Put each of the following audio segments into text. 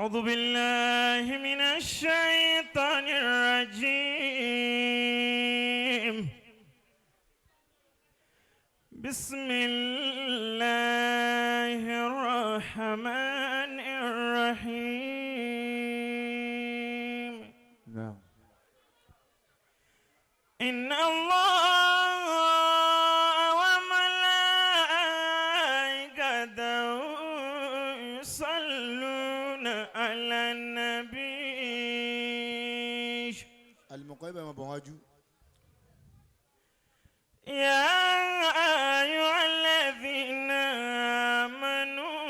أعوذ بالله من الشيطان الرجيم بسم الله الرحمن الرحيم نعم. إن الله وملائكته يصلون على النبي المقيبة ما بواجو. يا أيها الذين آمنوا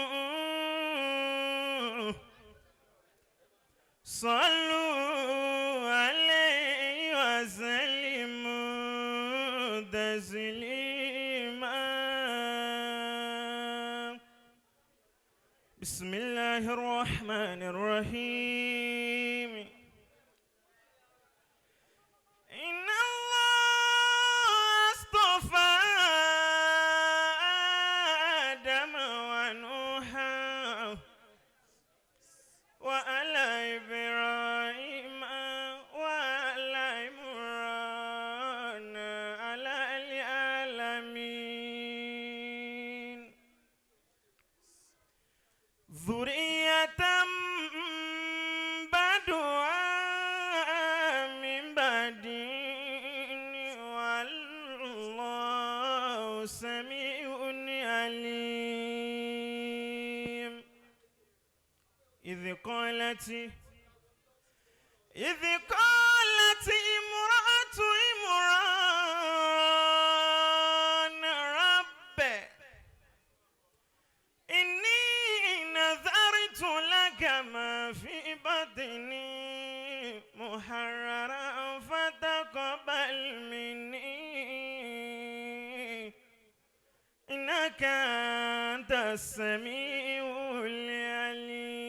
صلوا عليه وسلموا تسليما. بسم الله الرحمن الرحيم. إن الله اصطفى آدم ونوحا وآل إبراهيم وآل عمران على العالمين ذرية بدوها من بعد والله سميع عليم. إذ قالت امرأة عمران رب إني نذرت لك ما في بطني محررا فتقبل مني إنك أنت السميع العليم.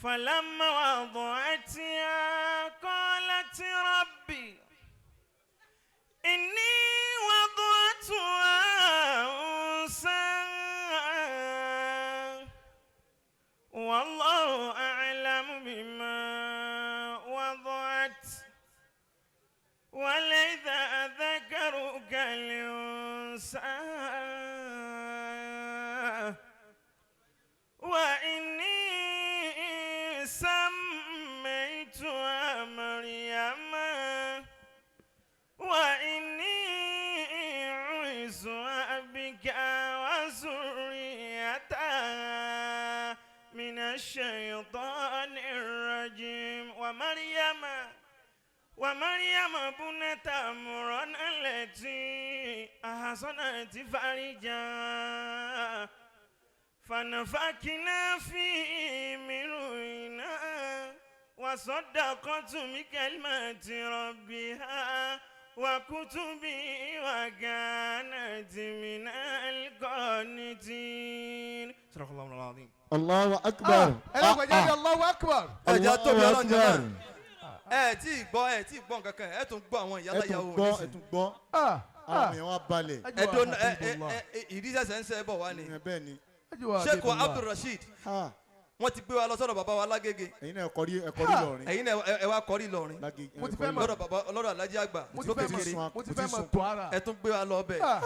فلما وضعتها قالت ربي إني وضعتها أنثى والله أعلم بما وضعت وليس ذكرك الأنثى وإني سميتها مريم وإني أعيذها بك وذريتها من الشيطان الرجيم. ومريم ابنة عمران التي أحصنت فرجها فنفخنا فيه من روحنا وصدقت بكلمات ربها وكتبه وكانت من القانتين. صدق الله العظيم. الله أكبر. الله أكبر. ẹja tóbi الله Ọlọ́run jẹ́ أكبر. náà ẹ tí ì gbọ́ nǹkan kan ẹ tún gbọ́ àwọn ìyálà ìyàwó ẹ nísìnyí. tún gbọ́ àwọn èèyàn wa balẹ̀. ẹ dún ìdísẹsẹ ń sẹ bọ̀ wá ni. bẹ́ẹ̀ ni. Sheikh Abdulrasheed Ha, wọ́n ti gbé wa lọ sọ́dọ̀ bàbá wa lágége. ẹ̀yin náà ẹ̀kọ́ rí lọ́rin. ẹ̀yin náà ẹ wá kọrí Ìlọrin Mo ti fẹ́ mọ̀. lọ́dọ̀ bàbá ọlọ́dọ̀ alájí àgbà mo ti lókè fẹ́ kéré. mọ̀ tó ara. ẹ tún gbé wa lọ bẹ́ẹ̀. Ah.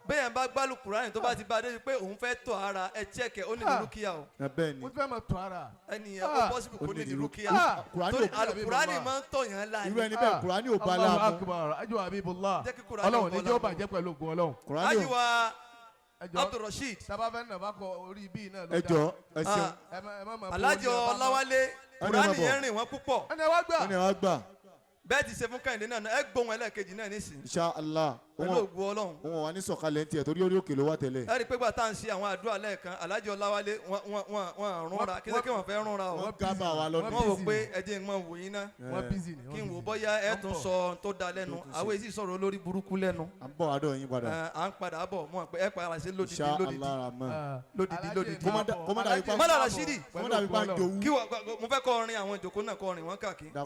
bẹ́ẹ̀ yẹn bá gbálù kùránì tó bá ti bá a dé pé òun fẹ́ tọ̀ ara ẹ chẹ́kẹ̀ ó ní Ah. rúkìá o. bẹ́ẹ̀ ni. mo ti fẹ́ mọ̀ tó ara. ẹnìyẹn ó Ah. pọ́sibù kó ní rúkìá. Ah. Kùránì torí ò- alukùránì máa ń tọ̀yàn irú láàyè. ẹni bẹ́ẹ̀ Kùránì ò bá Allahu láàmú. akbar ajo Habibullah. Jẹ́ kí Kùránì Ọlọ́run ó ní bọ́ jẹ́ ó láàmú. bàjẹ́ pẹ̀lú ògùn Ọlọ́run. Kùránì ò- ayiwa ẹjọ́ Abdulrasheed sábàfẹ́ náà bá kọ orí bíi náà ló ẹ jọ̀ọ́ ẹ ṣeun. Ah. ẹ má máa bọ́ Alhaji orí ọba mọ́. Ọláwálé Ẹni kùránì máa bọ̀. yẹn rìn wọ́n púpọ̀ ẹni ẹ wá gbà. ẹni àwa gbà bẹ́ẹ̀ ti ṣe fún Kẹ́hìndé náà ẹ gbóhùn ẹlẹ́ẹ̀kejì náà nísìnyí insha Allah. pẹ̀lú ògùn Ọlọ́run. òun wà ní sọ̀kalẹ̀ ń tiẹ̀ torí orí òkè ló wà tẹ́lẹ̀. ẹ rí i pé gbà tá à ń ṣe àwọn àdúrà lẹ́ẹ̀kan Alhaji Ọláwálé wọ́n rúnra kí wọ́n fẹ́ rúnra o wọ́n gábà wa lọ́dún. wọ́n wò pé ẹ jẹ́ n máa wò yín ná wọ́n bízì ni. kí n wò bóyá ẹ tún sọ tó da lẹ́nu Tó tún ṣe. àwọn èsì sọ̀rọ̀ olórí burúkú lẹ́nu à ń bọ̀ àdó yín padà. à ń padà bọ̀ mọ̀ pé ẹ padà ṣe lódìdí insha lódìdí Allah rahman. lódìdí. Kó má dàbí pa- Mọ́lá Rashidi. kó má dàbí pa ń jowú. kí wọ́n mo fẹ́ kọ́ ọrin àwọn ìjòkó náà kọ́ ọrin wọn káàkiri.